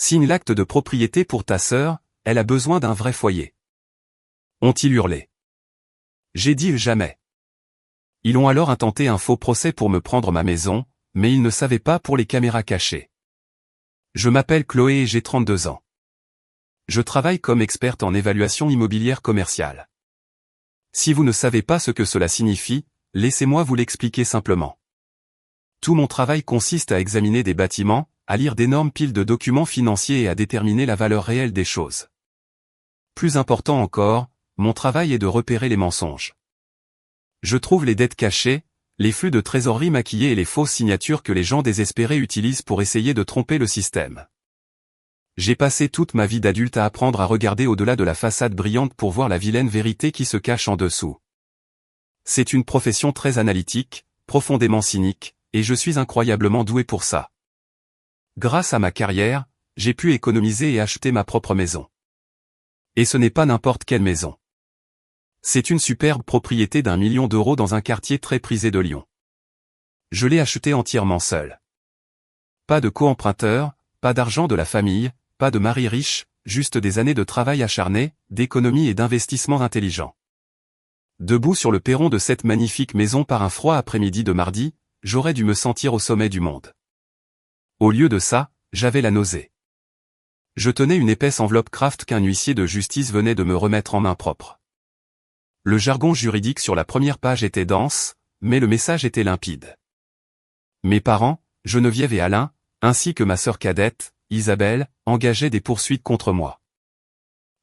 Signe l'acte de propriété pour ta sœur, elle a besoin d'un vrai foyer. Ont-ils hurlé. J'ai dit jamais. Ils ont alors intenté un faux procès pour me prendre ma maison, mais ils ne savaient pas pour les caméras cachées. Je m'appelle Chloé et j'ai 32 ans. Je travaille comme experte en évaluation immobilière commerciale. Si vous ne savez pas ce que cela signifie, laissez-moi vous l'expliquer simplement. Tout mon travail consiste à examiner des bâtiments, à lire d'énormes piles de documents financiers et à déterminer la valeur réelle des choses. Plus important encore, mon travail est de repérer les mensonges. Je trouve les dettes cachées, les flux de trésorerie maquillés et les fausses signatures que les gens désespérés utilisent pour essayer de tromper le système. J'ai passé toute ma vie d'adulte à apprendre à regarder au-delà de la façade brillante pour voir la vilaine vérité qui se cache en dessous. C'est une profession très analytique, profondément cynique, et je suis incroyablement doué pour ça. Grâce à ma carrière, j'ai pu économiser et acheter ma propre maison. Et ce n'est pas n'importe quelle maison. C'est une superbe propriété d'1 million d'euros dans un quartier très prisé de Lyon. Je l'ai achetée entièrement seul. Pas de co-emprunteur, pas d'argent de la famille, pas de mari riche, juste des années de travail acharné, d'économie et d'investissement intelligent. Debout sur le perron de cette magnifique maison par un froid après-midi de mardi, j'aurais dû me sentir au sommet du monde. Au lieu de ça, j'avais la nausée. Je tenais une épaisse enveloppe Kraft qu'un huissier de justice venait de me remettre en main propre. Le jargon juridique sur la première page était dense, mais le message était limpide. Mes parents, Geneviève et Alain, ainsi que ma sœur cadette, Isabelle, engageaient des poursuites contre moi.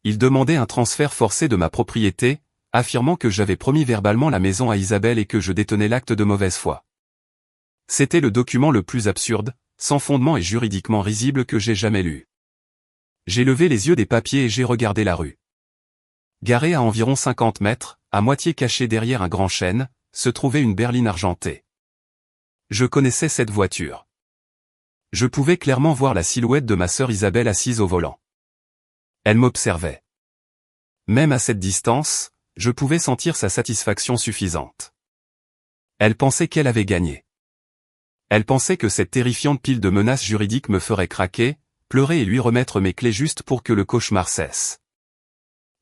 Ils demandaient un transfert forcé de ma propriété, affirmant que j'avais promis verbalement la maison à Isabelle et que je détenais l'acte de mauvaise foi. C'était le document le plus absurde, sans fondement et juridiquement risible que j'ai jamais lu. J'ai levé les yeux des papiers et j'ai regardé la rue. Garée à environ 50 mètres, à moitié cachée derrière un grand chêne, se trouvait une berline argentée. Je connaissais cette voiture. Je pouvais clairement voir la silhouette de ma sœur Isabelle assise au volant. Elle m'observait. Même à cette distance, je pouvais sentir sa satisfaction suffisante. Elle pensait qu'elle avait gagné. Elle pensait que cette terrifiante pile de menaces juridiques me ferait craquer, pleurer et lui remettre mes clés juste pour que le cauchemar cesse.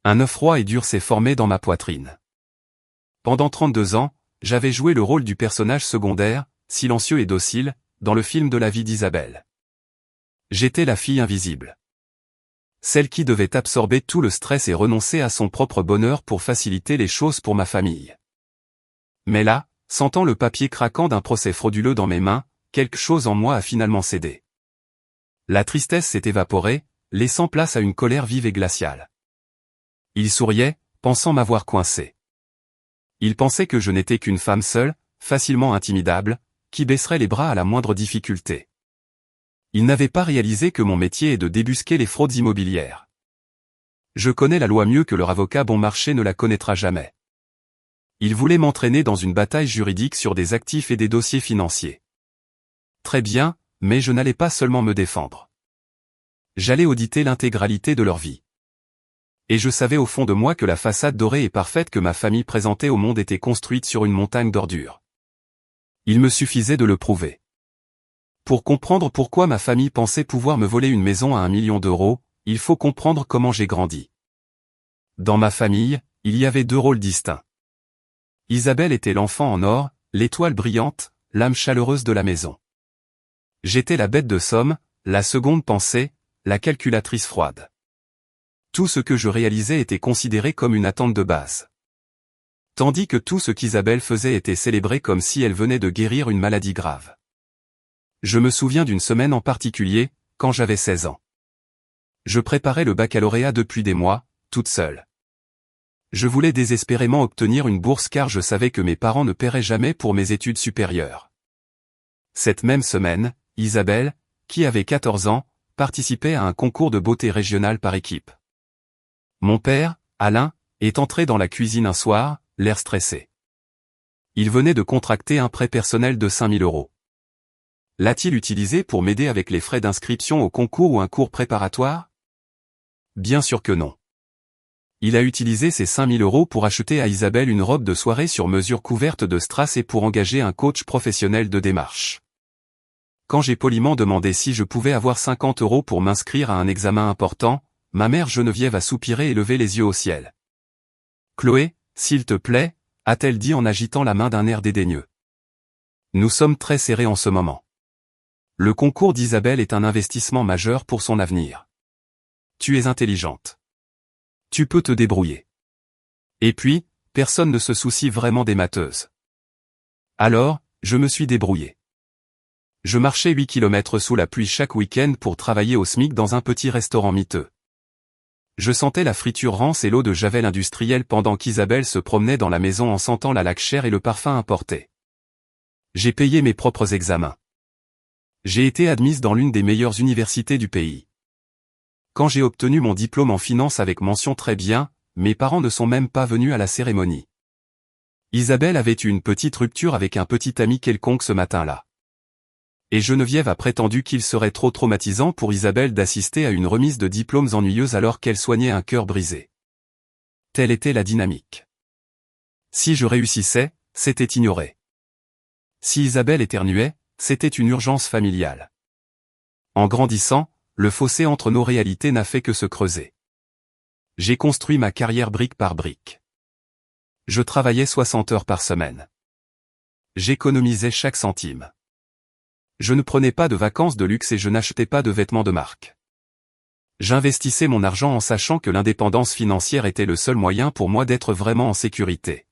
Un œuf froid et dur s'est formé dans ma poitrine. Pendant 32 ans, j'avais joué le rôle du personnage secondaire, silencieux et docile, dans le film de la vie d'Isabelle. J'étais la fille invisible. Celle qui devait absorber tout le stress et renoncer à son propre bonheur pour faciliter les choses pour ma famille. Mais là, sentant le papier craquant d'un procès frauduleux dans mes mains, quelque chose en moi a finalement cédé. La tristesse s'est évaporée, laissant place à une colère vive et glaciale. Il souriait, pensant m'avoir coincé. Il pensait que je n'étais qu'une femme seule, facilement intimidable, qui baisserait les bras à la moindre difficulté. Il n'avait pas réalisé que mon métier est de débusquer les fraudes immobilières. Je connais la loi mieux que leur avocat bon marché ne la connaîtra jamais. Il voulait m'entraîner dans une bataille juridique sur des actifs et des dossiers financiers. Très bien, mais je n'allais pas seulement me défendre. J'allais auditer l'intégralité de leur vie. Et je savais au fond de moi que la façade dorée et parfaite que ma famille présentait au monde était construite sur une montagne d'ordures. Il me suffisait de le prouver. Pour comprendre pourquoi ma famille pensait pouvoir me voler une maison à 1 million d'euros, il faut comprendre comment j'ai grandi. Dans ma famille, il y avait 2 rôles distincts. Isabelle était l'enfant en or, l'étoile brillante, l'âme chaleureuse de la maison. J'étais la bête de somme, la seconde pensée, la calculatrice froide. Tout ce que je réalisais était considéré comme une attente de base. Tandis que tout ce qu'Isabelle faisait était célébré comme si elle venait de guérir une maladie grave. Je me souviens d'une semaine en particulier, quand j'avais 16 ans. Je préparais le baccalauréat depuis des mois, toute seule. Je voulais désespérément obtenir une bourse car je savais que mes parents ne paieraient jamais pour mes études supérieures. Cette même semaine, Isabelle, qui avait 14 ans, participait à un concours de beauté régional par équipe. Mon père, Alain, est entré dans la cuisine un soir, l'air stressé. Il venait de contracter un prêt personnel de 5 000 euros. L'a-t-il utilisé pour m'aider avec les frais d'inscription au concours ou un cours préparatoire? Bien sûr que non. Il a utilisé ces 5 000 euros pour acheter à Isabelle une robe de soirée sur mesure couverte de strass et pour engager un coach professionnel de démarche. Quand j'ai poliment demandé si je pouvais avoir 50 € pour m'inscrire à un examen important, ma mère Geneviève a soupiré et levé les yeux au ciel. « Chloé, s'il te plaît », a-t-elle dit en agitant la main d'un air dédaigneux. Nous sommes très serrés en ce moment. Le concours d'Isabelle est un investissement majeur pour son avenir. Tu es intelligente. Tu peux te débrouiller. Et puis, personne ne se soucie vraiment des matheuses. Alors, je me suis débrouillé. Je marchais 8 kilomètres sous la pluie chaque week-end pour travailler au SMIC dans un petit restaurant miteux. Je sentais la friture rance et l'eau de javel industrielle pendant qu'Isabelle se promenait dans la maison en sentant la laque chère et le parfum importé. J'ai payé mes propres examens. J'ai été admise dans l'une des meilleures universités du pays. Quand j'ai obtenu mon diplôme en finance avec mention très bien, mes parents ne sont même pas venus à la cérémonie. Isabelle avait eu une petite rupture avec un petit ami quelconque ce matin-là. Et Geneviève a prétendu qu'il serait trop traumatisant pour Isabelle d'assister à une remise de diplômes ennuyeuse alors qu'elle soignait un cœur brisé. Telle était la dynamique. Si je réussissais, c'était ignoré. Si Isabelle éternuait, c'était une urgence familiale. En grandissant, le fossé entre nos réalités n'a fait que se creuser. J'ai construit ma carrière brique par brique. Je travaillais 60 heures par semaine. J'économisais chaque centime. Je ne prenais pas de vacances de luxe et je n'achetais pas de vêtements de marque. J'investissais mon argent en sachant que l'indépendance financière était le seul moyen pour moi d'être vraiment en sécurité.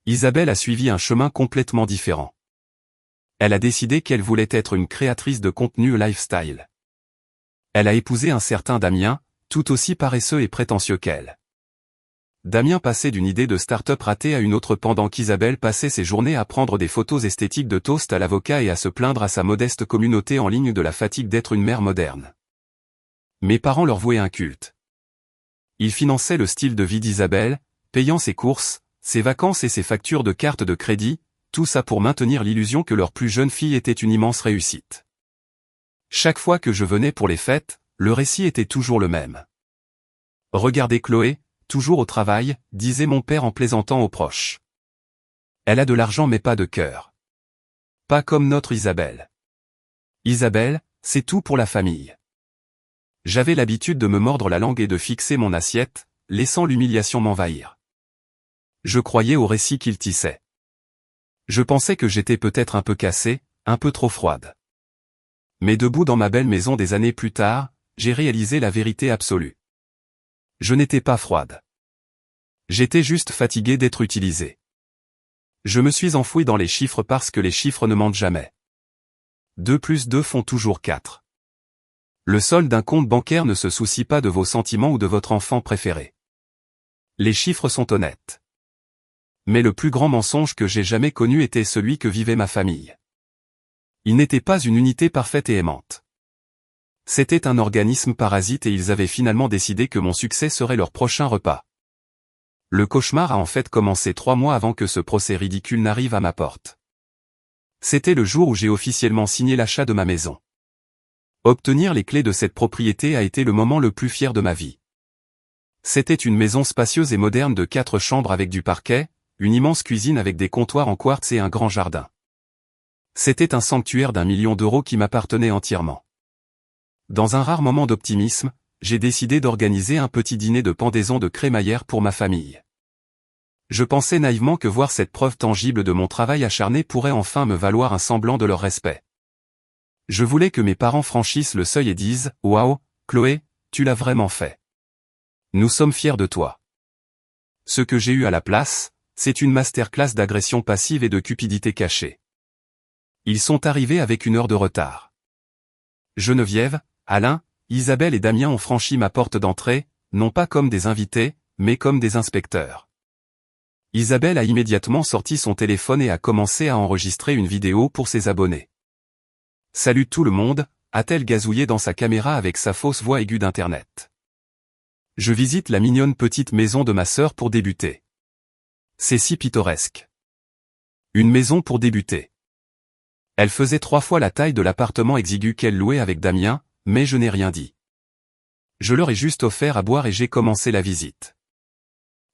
Isabelle a suivi un chemin complètement différent. Elle a décidé qu'elle voulait être une créatrice de contenu lifestyle. Elle a épousé un certain Damien, tout aussi paresseux et prétentieux qu'elle. Damien passait d'une idée de start-up ratée à une autre pendant qu'Isabelle passait ses journées à prendre des photos esthétiques de toast à l'avocat et à se plaindre à sa modeste communauté en ligne de la fatigue d'être une mère moderne. Mes parents leur vouaient un culte. Ils finançaient le style de vie d'Isabelle, payant ses courses, ses vacances et ses factures de carte de crédit, tout ça pour maintenir l'illusion que leur plus jeune fille était une immense réussite. Chaque fois que je venais pour les fêtes, le récit était toujours le même. « Regardez Chloé, toujours au travail », disait mon père en plaisantant aux proches. Elle a de l'argent mais pas de cœur. Pas comme notre Isabelle. Isabelle, c'est tout pour la famille. J'avais l'habitude de me mordre la langue et de fixer mon assiette, laissant l'humiliation m'envahir. Je croyais au récit qu'il tissait. Je pensais que j'étais peut-être un peu cassée, un peu trop froide. Mais debout dans ma belle maison des années plus tard, j'ai réalisé la vérité absolue. Je n'étais pas froide. J'étais juste fatigué d'être utilisé. Je me suis enfoui dans les chiffres parce que les chiffres ne mentent jamais. 2 plus 2 font toujours 4. Le solde d'un compte bancaire ne se soucie pas de vos sentiments ou de votre enfant préféré. Les chiffres sont honnêtes. Mais le plus grand mensonge que j'ai jamais connu était celui que vivait ma famille. Ils n'étaient pas une unité parfaite et aimante. C'était un organisme parasite et ils avaient finalement décidé que mon succès serait leur prochain repas. Le cauchemar a en fait commencé 3 mois avant que ce procès ridicule n'arrive à ma porte. C'était le jour où j'ai officiellement signé l'achat de ma maison. Obtenir les clés de cette propriété a été le moment le plus fier de ma vie. C'était une maison spacieuse et moderne de 4 chambres avec du parquet, une immense cuisine avec des comptoirs en quartz et un grand jardin. C'était un sanctuaire d'1 million d'euros qui m'appartenait entièrement. Dans un rare moment d'optimisme, j'ai décidé d'organiser un petit dîner de pendaison de crémaillère pour ma famille. Je pensais naïvement que voir cette preuve tangible de mon travail acharné pourrait enfin me valoir un semblant de leur respect. Je voulais que mes parents franchissent le seuil et disent « Waouh, Chloé, tu l'as vraiment fait. Nous sommes fiers de toi. » Ce que j'ai eu à la place, c'est une masterclass d'agression passive et de cupidité cachée. Ils sont arrivés avec 1 heure de retard. Geneviève, Alain, Isabelle et Damien ont franchi ma porte d'entrée, non pas comme des invités, mais comme des inspecteurs. Isabelle a immédiatement sorti son téléphone et a commencé à enregistrer une vidéo pour ses abonnés. « Salut tout le monde », a-t-elle gazouillé dans sa caméra avec sa fausse voix aiguë d'internet. Je visite la mignonne petite maison de ma sœur pour débuter. C'est si pittoresque. Une maison pour débuter. Elle faisait 3 fois la taille de l'appartement exigu qu'elle louait avec Damien, mais je n'ai rien dit. Je leur ai juste offert à boire et j'ai commencé la visite.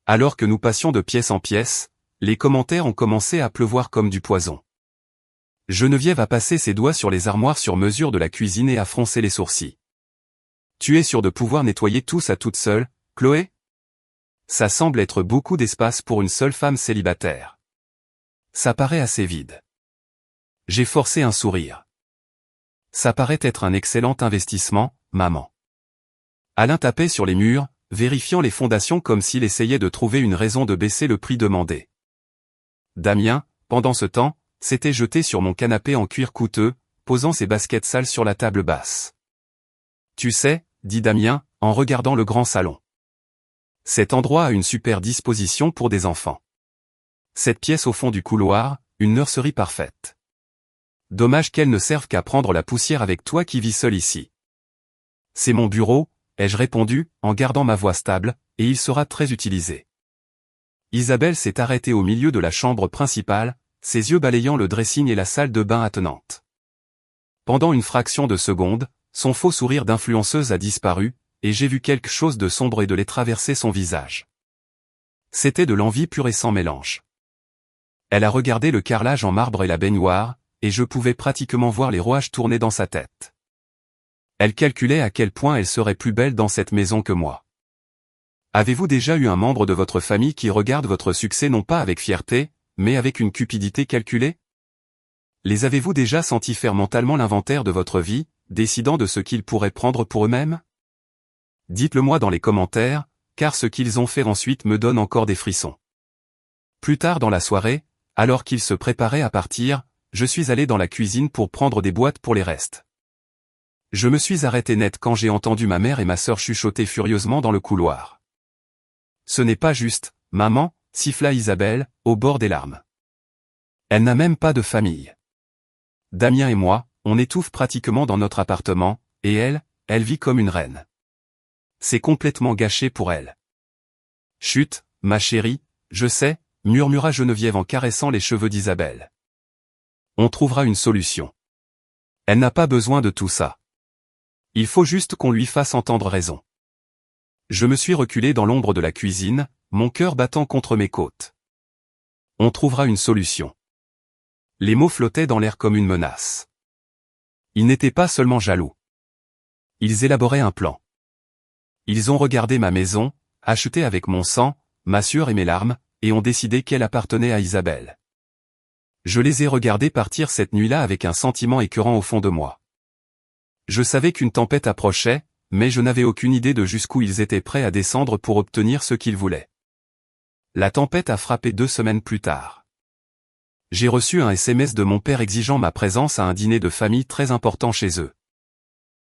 Alors que nous passions de pièce en pièce, les commentaires ont commencé à pleuvoir comme du poison. Geneviève a passé ses doigts sur les armoires sur mesure de la cuisine et a froncé les sourcils. Tu es sûre de pouvoir nettoyer tout ça toute seule, Chloé? Ça semble être beaucoup d'espace pour une seule femme célibataire. Ça paraît assez vide. J'ai forcé un sourire. Ça paraît être un excellent investissement, maman. Alain tapait sur les murs, vérifiant les fondations comme s'il essayait de trouver une raison de baisser le prix demandé. Damien, pendant ce temps, s'était jeté sur mon canapé en cuir coûteux, posant ses baskets sales sur la table basse. Tu sais, dit Damien, en regardant le grand salon. Cet endroit a une super disposition pour des enfants. Cette pièce au fond du couloir, une nurserie parfaite. Dommage qu'elle ne serve qu'à prendre la poussière avec toi qui vis seul ici. C'est mon bureau, ai-je répondu, en gardant ma voix stable, et il sera très utilisé. Isabelle s'est arrêtée au milieu de la chambre principale, ses yeux balayant le dressing et la salle de bain attenante. Pendant une fraction de seconde, son faux sourire d'influenceuse a disparu, et j'ai vu quelque chose de sombre et de lait traverser son visage. C'était de l'envie pure et sans mélange. Elle a regardé le carrelage en marbre et la baignoire, et je pouvais pratiquement voir les rouages tourner dans sa tête. Elle calculait à quel point elle serait plus belle dans cette maison que moi. Avez-vous déjà eu un membre de votre famille qui regarde votre succès non pas avec fierté, mais avec une cupidité calculée? Les avez-vous déjà sentis faire mentalement l'inventaire de votre vie, décidant de ce qu'ils pourraient prendre pour eux-mêmes? Dites-le moi dans les commentaires, car ce qu'ils ont fait ensuite me donne encore des frissons. Plus tard dans la soirée, alors qu'ils se préparaient à partir, je suis allé dans la cuisine pour prendre des boîtes pour les restes. Je me suis arrêté net quand j'ai entendu ma mère et ma sœur chuchoter furieusement dans le couloir. Ce n'est pas juste, maman, siffla Isabelle, au bord des larmes. Elle n'a même pas de famille. Damien et moi, on étouffe pratiquement dans notre appartement, et elle vit comme une reine. C'est complètement gâché pour elle. Chut, ma chérie, je sais, murmura Geneviève en caressant les cheveux d'Isabelle. On trouvera une solution. Elle n'a pas besoin de tout ça. Il faut juste qu'on lui fasse entendre raison. Je me suis reculé dans l'ombre de la cuisine, mon cœur battant contre mes côtes. On trouvera une solution. Les mots flottaient dans l'air comme une menace. Ils n'étaient pas seulement jaloux. Ils élaboraient un plan. Ils ont regardé ma maison, achetée avec mon sang, ma sueur et mes larmes, et ont décidé qu'elle appartenait à Isabelle. Je les ai regardés partir cette nuit-là avec un sentiment écœurant au fond de moi. Je savais qu'une tempête approchait, mais je n'avais aucune idée de jusqu'où ils étaient prêts à descendre pour obtenir ce qu'ils voulaient. La tempête a frappé 2 semaines plus tard. J'ai reçu un SMS de mon père exigeant ma présence à un dîner de famille très important chez eux.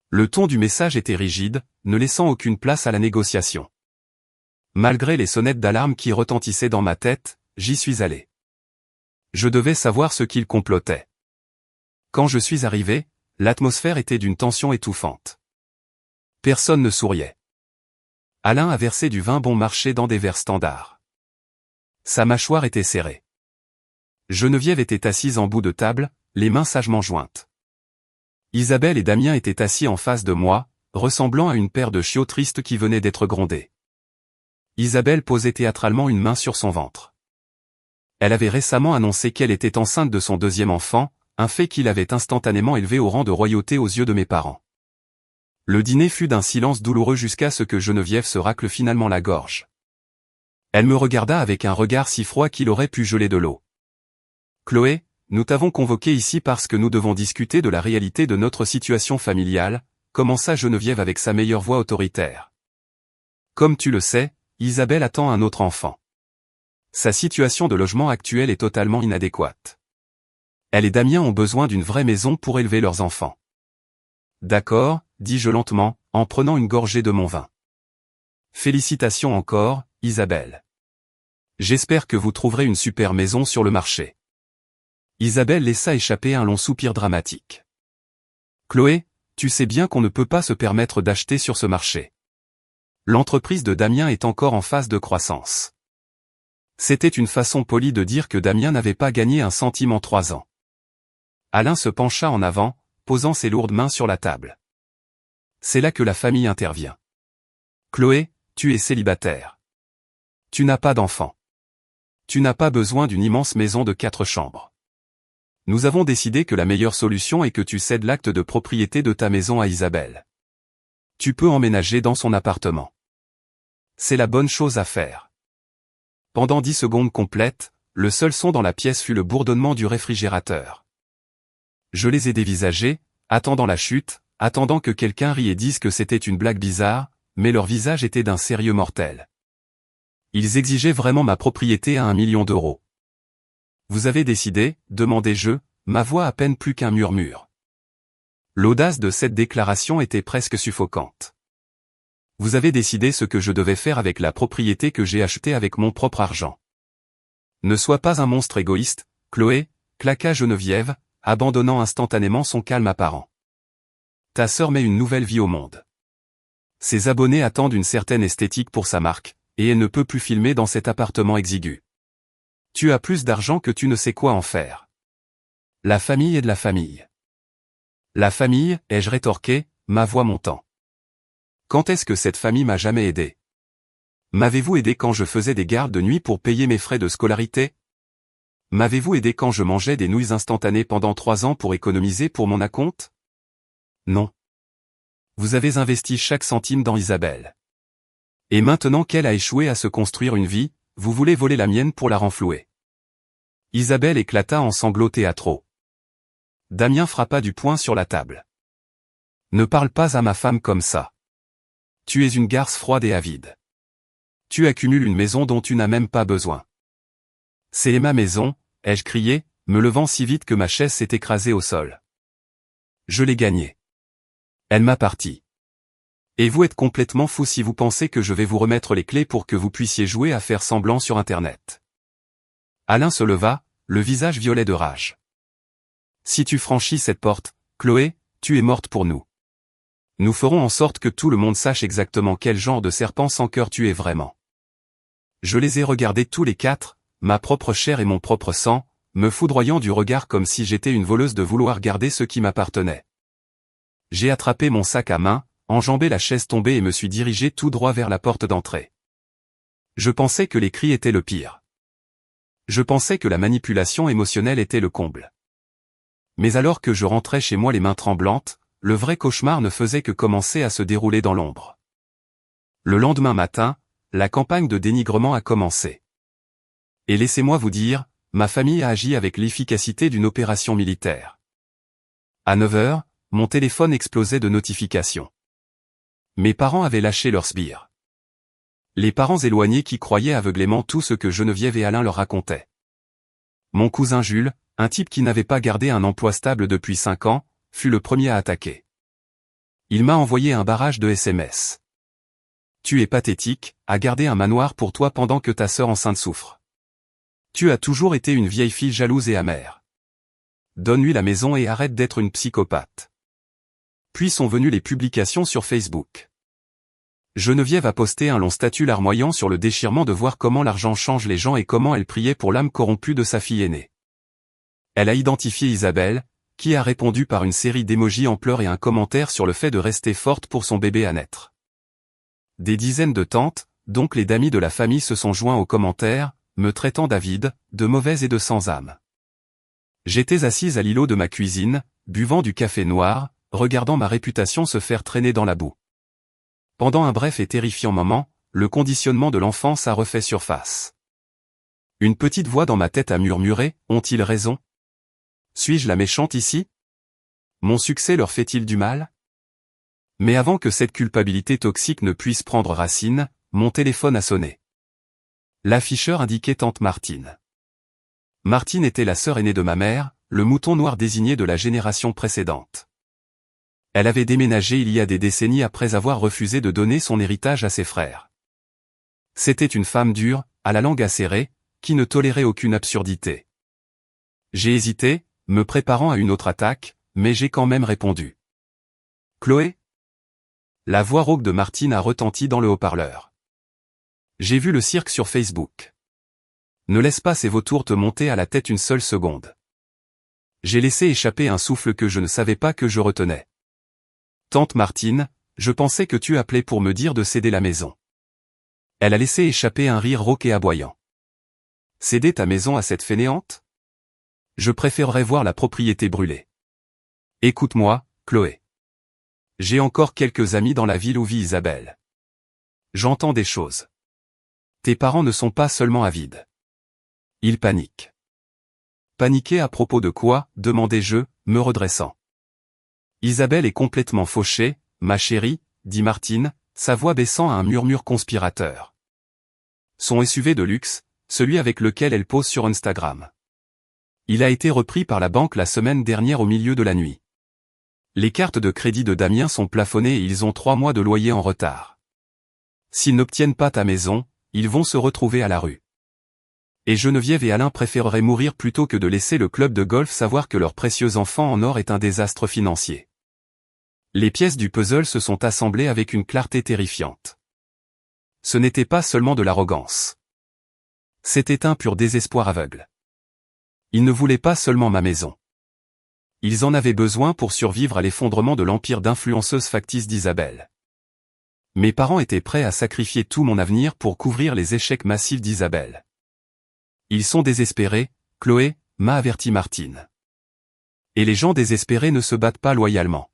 Le ton du message était rigide, ne laissant aucune place à la négociation. Malgré les sonnettes d'alarme qui retentissaient dans ma tête, j'y suis allé. Je devais savoir ce qu'ils complotaient. Quand je suis arrivé, l'atmosphère était d'une tension étouffante. Personne ne souriait. Alain a versé du vin bon marché dans des verres standards. Sa mâchoire était serrée. Geneviève était assise en bout de table, les mains sagement jointes. Isabelle et Damien étaient assis en face de moi, ressemblant à une paire de chiots tristes qui venaient d'être grondés. Isabelle posait théâtralement une main sur son ventre. Elle avait récemment annoncé qu'elle était enceinte de son 2e enfant, un fait qui l'avait instantanément élevé au rang de royauté aux yeux de mes parents. Le dîner fut d'un silence douloureux jusqu'à ce que Geneviève se racle finalement la gorge. Elle me regarda avec un regard si froid qu'il aurait pu geler de l'eau. Chloé, nous t'avons convoqué ici parce que nous devons discuter de la réalité de notre situation familiale, commença Geneviève avec sa meilleure voix autoritaire. Comme tu le sais, Isabelle attend un autre enfant. Sa situation de logement actuelle est totalement inadéquate. Elle et Damien ont besoin d'une vraie maison pour élever leurs enfants. D'accord, dis-je lentement, en prenant une gorgée de mon vin. Félicitations encore, Isabelle. J'espère que vous trouverez une super maison sur le marché. Isabelle laissa échapper un long soupir dramatique. Chloé, tu sais bien qu'on ne peut pas se permettre d'acheter sur ce marché. L'entreprise de Damien est encore en phase de croissance. C'était une façon polie de dire que Damien n'avait pas gagné un centime en 3 ans. Alain se pencha en avant, posant ses lourdes mains sur la table. C'est là que la famille intervient. Chloé, tu es célibataire. Tu n'as pas d'enfant. Tu n'as pas besoin d'une immense maison de 4 chambres. Nous avons décidé que la meilleure solution est que tu cèdes l'acte de propriété de ta maison à Isabelle. Tu peux emménager dans son appartement. C'est la bonne chose à faire. Pendant 10 secondes complètes, le seul son dans la pièce fut le bourdonnement du réfrigérateur. Je les ai dévisagés, attendant la chute, attendant que quelqu'un rie et dise que c'était une blague bizarre, mais leur visage était d'un sérieux mortel. Ils exigeaient vraiment ma propriété à 1 million d'euros. Vous avez décidé, demandai-je, ma voix à peine plus qu'un murmure. L'audace de cette déclaration était presque suffocante. Vous avez décidé ce que je devais faire avec la propriété que j'ai achetée avec mon propre argent. Ne sois pas un monstre égoïste, Chloé, claqua Geneviève, abandonnant instantanément son calme apparent. Ta sœur met une nouvelle vie au monde. Ses abonnés attendent une certaine esthétique pour sa marque, et elle ne peut plus filmer dans cet appartement exigu. Tu as plus d'argent que tu ne sais quoi en faire. La famille est de la famille. La famille, ai-je rétorqué, ma voix montant. Quand est-ce que cette famille m'a jamais aidé? M'avez-vous aidé quand je faisais des gardes de nuit pour payer mes frais de scolarité? M'avez-vous aidé quand je mangeais des nouilles instantanées pendant 3 ans pour économiser pour mon acompte? Non. Vous avez investi chaque centime dans Isabelle. Et maintenant qu'elle a échoué à se construire une vie, vous voulez voler la mienne pour la renflouer. Isabelle éclata en sanglots théâtraux. Damien frappa du poing sur la table. Ne parle pas à ma femme comme ça. Tu es une garce froide et avide. Tu accumules une maison dont tu n'as même pas besoin. C'est ma maison, ai-je crié, me levant si vite que ma chaise s'est écrasée au sol. Je l'ai gagnée. Elle m'appartient. Et vous êtes complètement fou si vous pensez que je vais vous remettre les clés pour que vous puissiez jouer à faire semblant sur Internet. Alain se leva, le visage violet de rage. Si tu franchis cette porte, Chloé, tu es morte pour nous. Nous ferons en sorte que tout le monde sache exactement quel genre de serpent sans cœur tu es vraiment. Je les ai regardés tous les 4, ma propre chair et mon propre sang, me foudroyant du regard comme si j'étais une voleuse de vouloir garder ce qui m'appartenait. J'ai attrapé mon sac à main, enjambé la chaise tombée et me suis dirigé tout droit vers la porte d'entrée. Je pensais que les cris étaient le pire. Je pensais que la manipulation émotionnelle était le comble. Mais alors que je rentrais chez moi les mains tremblantes, le vrai cauchemar ne faisait que commencer à se dérouler dans l'ombre. Le lendemain matin, la campagne de dénigrement a commencé. Et laissez-moi vous dire, ma famille a agi avec l'efficacité d'une opération militaire. À 9 heures, mon téléphone explosait de notifications. Mes parents avaient lâché leur sbire. Les parents éloignés qui croyaient aveuglément tout ce que Geneviève et Alain leur racontaient. Mon cousin Jules, un type qui n'avait pas gardé un emploi stable depuis 5 ans, fut le premier à attaquer. Il m'a envoyé un barrage de SMS. Tu es pathétique, à garder un manoir pour toi pendant que ta sœur enceinte souffre. Tu as toujours été une vieille fille jalouse et amère. Donne-lui la maison et arrête d'être une psychopathe. Puis sont venues les publications sur Facebook. Geneviève a posté un long statut larmoyant sur le déchirement de voir comment l'argent change les gens et comment elle priait pour l'âme corrompue de sa fille aînée. Elle a identifié Isabelle, qui a répondu par une série d'émojis en pleurs et un commentaire sur le fait de rester forte pour son bébé à naître. Des dizaines de tantes, donc les d'amis de la famille se sont joints aux commentaires, me traitant d'avide, de mauvaise et de sans âme. J'étais assise à l'îlot de ma cuisine, buvant du café noir, regardant ma réputation se faire traîner dans la boue. Pendant un bref et terrifiant moment, le conditionnement de l'enfance a refait surface. Une petite voix dans ma tête a murmuré, ont-ils raison? Suis-je la méchante ici? Mon succès leur fait-il du mal? Mais avant que cette culpabilité toxique ne puisse prendre racine, mon téléphone a sonné. L'afficheur indiquait tante Martine. Martine était la sœur aînée de ma mère, le mouton noir désigné de la génération précédente. Elle avait déménagé il y a des décennies après avoir refusé de donner son héritage à ses frères. C'était une femme dure, à la langue acérée, qui ne tolérait aucune absurdité. J'ai hésité, me préparant à une autre attaque, mais j'ai quand même répondu. Chloé? La voix rauque de Martine a retenti dans le haut-parleur. J'ai vu le cirque sur Facebook. Ne laisse pas ces vautours te monter à la tête une seule seconde. J'ai laissé échapper un souffle que je ne savais pas que je retenais. Tante Martine, je pensais que tu appelais pour me dire de céder la maison. Elle a laissé échapper un rire rauque et aboyant. Céder ta maison à cette fainéante? Je préférerais voir la propriété brûler. Écoute-moi, Chloé. J'ai encore quelques amis dans la ville où vit Isabelle. J'entends des choses. Tes parents ne sont pas seulement avides. Ils paniquent. Paniquer à propos de quoi, demandai-je, me redressant. Isabelle est complètement fauchée, ma chérie, dit Martine, sa voix baissant à un murmure conspirateur. Son SUV de luxe, celui avec lequel elle pose sur Instagram. Il a été repris par la banque la semaine dernière au milieu de la nuit. Les cartes de crédit de Damien sont plafonnées et ils ont 3 mois de loyer en retard. S'ils n'obtiennent pas ta maison, ils vont se retrouver à la rue. Et Geneviève et Alain préféreraient mourir plutôt que de laisser le club de golf savoir que leur précieux enfant en or est un désastre financier. Les pièces du puzzle se sont assemblées avec une clarté terrifiante. Ce n'était pas seulement de l'arrogance. C'était un pur désespoir aveugle. Ils ne voulaient pas seulement ma maison. Ils en avaient besoin pour survivre à l'effondrement de l'empire d'influenceuse factice d'Isabelle. Mes parents étaient prêts à sacrifier tout mon avenir pour couvrir les échecs massifs d'Isabelle. Ils sont désespérés, Chloé, m'a averti Martine. Et les gens désespérés ne se battent pas loyalement.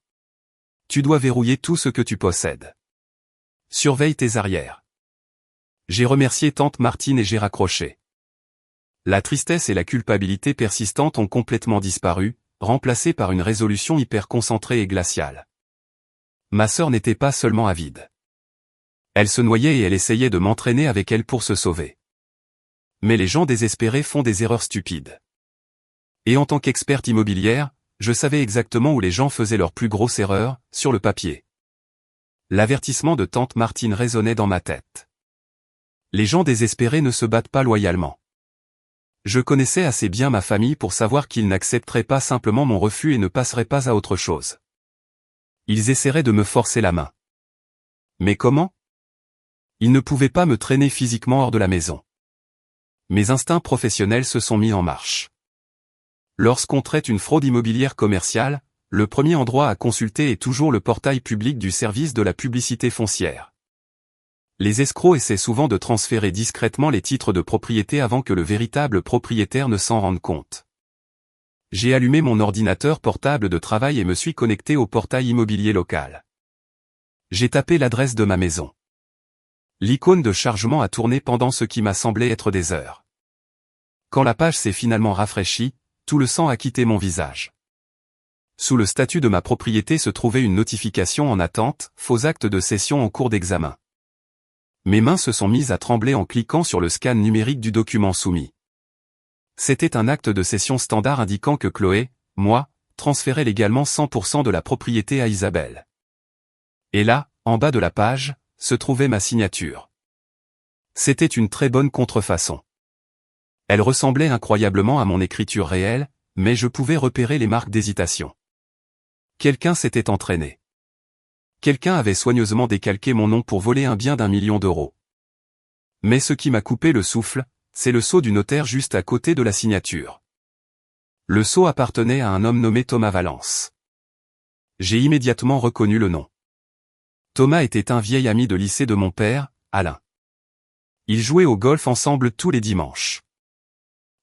Tu dois verrouiller tout ce que tu possèdes. Surveille tes arrières. J'ai remercié tante Martine et j'ai raccroché. La tristesse et la culpabilité persistantes ont complètement disparu, remplacées par une résolution hyper concentrée et glaciale. Ma sœur n'était pas seulement avide. Elle se noyait et elle essayait de m'entraîner avec elle pour se sauver. Mais les gens désespérés font des erreurs stupides. Et en tant qu'experte immobilière, je savais exactement où les gens faisaient leurs plus grosses erreurs, sur le papier. L'avertissement de tante Martine résonnait dans ma tête. Les gens désespérés ne se battent pas loyalement. Je connaissais assez bien ma famille pour savoir qu'ils n'accepteraient pas simplement mon refus et ne passeraient pas à autre chose. Ils essaieraient de me forcer la main. Mais comment? Ils ne pouvaient pas me traîner physiquement hors de la maison. Mes instincts professionnels se sont mis en marche. Lorsqu'on traite une fraude immobilière commerciale, le premier endroit à consulter est toujours le portail public du service de la publicité foncière. Les escrocs essaient souvent de transférer discrètement les titres de propriété avant que le véritable propriétaire ne s'en rende compte. J'ai allumé mon ordinateur portable de travail et me suis connecté au portail immobilier local. J'ai tapé l'adresse de ma maison. L'icône de chargement a tourné pendant ce qui m'a semblé être des heures. Quand la page s'est finalement rafraîchie, tout le sang a quitté mon visage. Sous le statut de ma propriété se trouvait une notification en attente, faux acte de cession en cours d'examen. Mes mains se sont mises à trembler en cliquant sur le scan numérique du document soumis. C'était un acte de cession standard indiquant que Chloé, moi, transférait légalement 100% de la propriété à Isabelle. Et là, en bas de la page, se trouvait ma signature. C'était une très bonne contrefaçon. Elle ressemblait incroyablement à mon écriture réelle, mais je pouvais repérer les marques d'hésitation. Quelqu'un s'était entraîné. Quelqu'un avait soigneusement décalqué mon nom pour voler un bien d'1 million d'euros. Mais ce qui m'a coupé le souffle, c'est le sceau du notaire juste à côté de la signature. Le sceau appartenait à un homme nommé Thomas Valence. J'ai immédiatement reconnu le nom. Thomas était un vieil ami de lycée de mon père, Alain. Ils jouaient au golf ensemble tous les dimanches.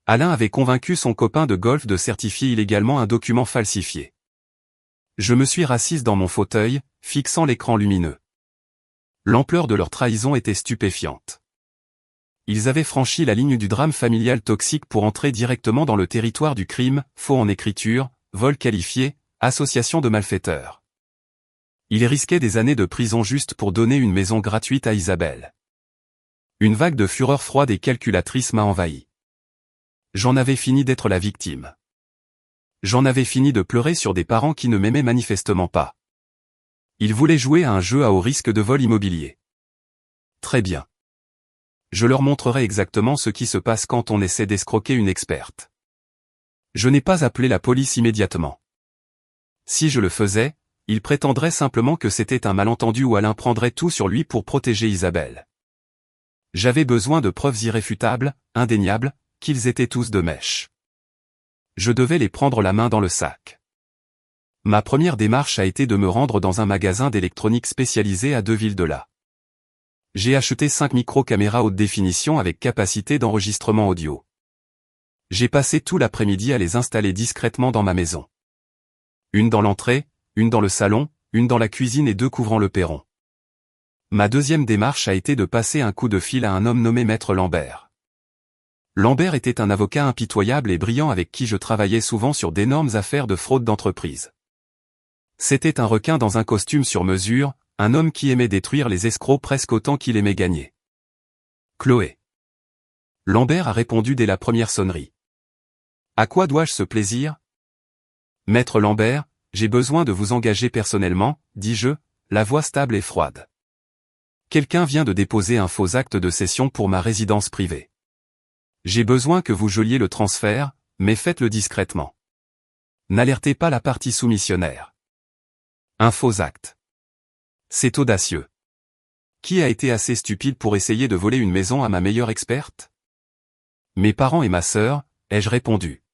Alain avait convaincu son copain de golf de certifier illégalement un document falsifié. Je me suis rassise dans mon fauteuil, fixant l'écran lumineux. L'ampleur de leur trahison était stupéfiante. Ils avaient franchi la ligne du drame familial toxique pour entrer directement dans le territoire du crime, faux en écriture, vol qualifié, association de malfaiteurs. Ils risquaient des années de prison juste pour donner une maison gratuite à Isabelle. Une vague de fureur froide et calculatrice m'a envahi. J'en avais fini d'être la victime. J'en avais fini de pleurer sur des parents qui ne m'aimaient manifestement pas. Ils voulaient jouer à un jeu à haut risque de vol immobilier. Très bien. Je leur montrerai exactement ce qui se passe quand on essaie d'escroquer une experte. Je n'ai pas appelé la police immédiatement. Si je le faisais, ils prétendraient simplement que c'était un malentendu ou Alain prendrait tout sur lui pour protéger Isabelle. J'avais besoin de preuves irréfutables, indéniables, qu'ils étaient tous de mèche. Je devais les prendre la main dans le sac. Ma première démarche a été de me rendre dans un magasin d'électronique spécialisé à 2 villes de là. J'ai acheté 5 micro-caméras haute définition avec capacité d'enregistrement audio. J'ai passé tout l'après-midi à les installer discrètement dans ma maison. Une dans l'entrée, une dans le salon, une dans la cuisine et 2 couvrant le perron. Ma deuxième démarche a été de passer un coup de fil à un homme nommé Maître Lambert. Lambert était un avocat impitoyable et brillant avec qui je travaillais souvent sur d'énormes affaires de fraude d'entreprise. C'était un requin dans un costume sur mesure, un homme qui aimait détruire les escrocs presque autant qu'il aimait gagner. Chloé. Lambert a répondu dès la première sonnerie. À quoi dois-je ce plaisir? Maître Lambert, j'ai besoin de vous engager personnellement, dis-je, la voix stable et froide. Quelqu'un vient de déposer un faux acte de cession pour ma résidence privée. J'ai besoin que vous geliez le transfert, mais faites-le discrètement. N'alertez pas la partie soumissionnaire. Un faux acte. C'est audacieux. Qui a été assez stupide pour essayer de voler une maison à ma meilleure experte? Mes parents et ma sœur, ai-je répondu.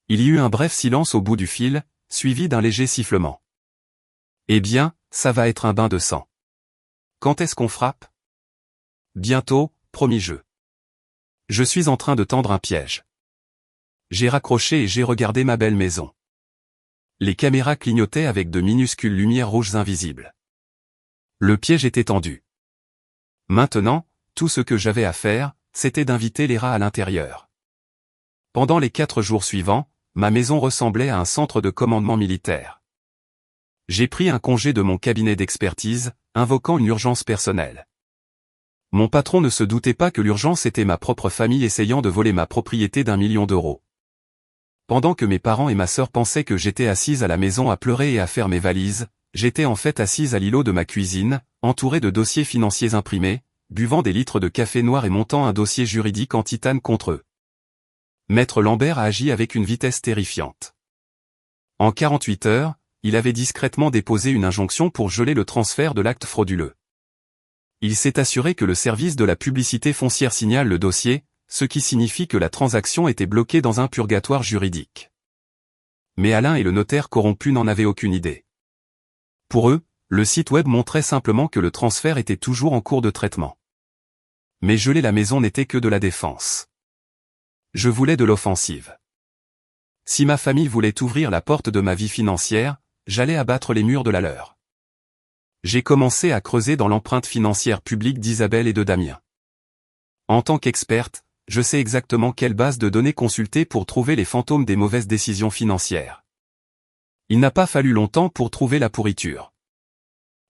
Il y eut un bref silence au bout du fil, suivi d'un léger sifflement. Eh bien, ça va être un bain de sang. Quand est-ce qu'on frappe? Bientôt, promis-je. Je suis en train de tendre un piège. J'ai raccroché et j'ai regardé ma belle maison. Les caméras clignotaient avec de minuscules lumières rouges invisibles. Le piège était tendu. Maintenant, tout ce que j'avais à faire, c'était d'inviter les rats à l'intérieur. Pendant les 4 jours suivants, ma maison ressemblait à un centre de commandement militaire. J'ai pris un congé de mon cabinet d'expertise, invoquant une urgence personnelle. Mon patron ne se doutait pas que l'urgence était ma propre famille essayant de voler ma propriété d'1 million d'euros. Pendant que mes parents et ma sœur pensaient que j'étais assise à la maison à pleurer et à faire mes valises, j'étais en fait assise à l'îlot de ma cuisine, entourée de dossiers financiers imprimés, buvant des litres de café noir et montant un dossier juridique en titane contre eux. Maître Lambert a agi avec une vitesse terrifiante. En 48 heures, il avait discrètement déposé une injonction pour geler le transfert de l'acte frauduleux. Il s'est assuré que le service de la publicité foncière signale le dossier, ce qui signifie que la transaction était bloquée dans un purgatoire juridique. Mais Alain et le notaire corrompu n'en avaient aucune idée. Pour eux, le site web montrait simplement que le transfert était toujours en cours de traitement. Mais geler la maison n'était que de la défense. Je voulais de l'offensive. Si ma famille voulait ouvrir la porte de ma vie financière, j'allais abattre les murs de la leur. J'ai commencé à creuser dans l'empreinte financière publique d'Isabelle et de Damien. En tant qu'experte, je sais exactement quelle base de données consulter pour trouver les fantômes des mauvaises décisions financières. Il n'a pas fallu longtemps pour trouver la pourriture.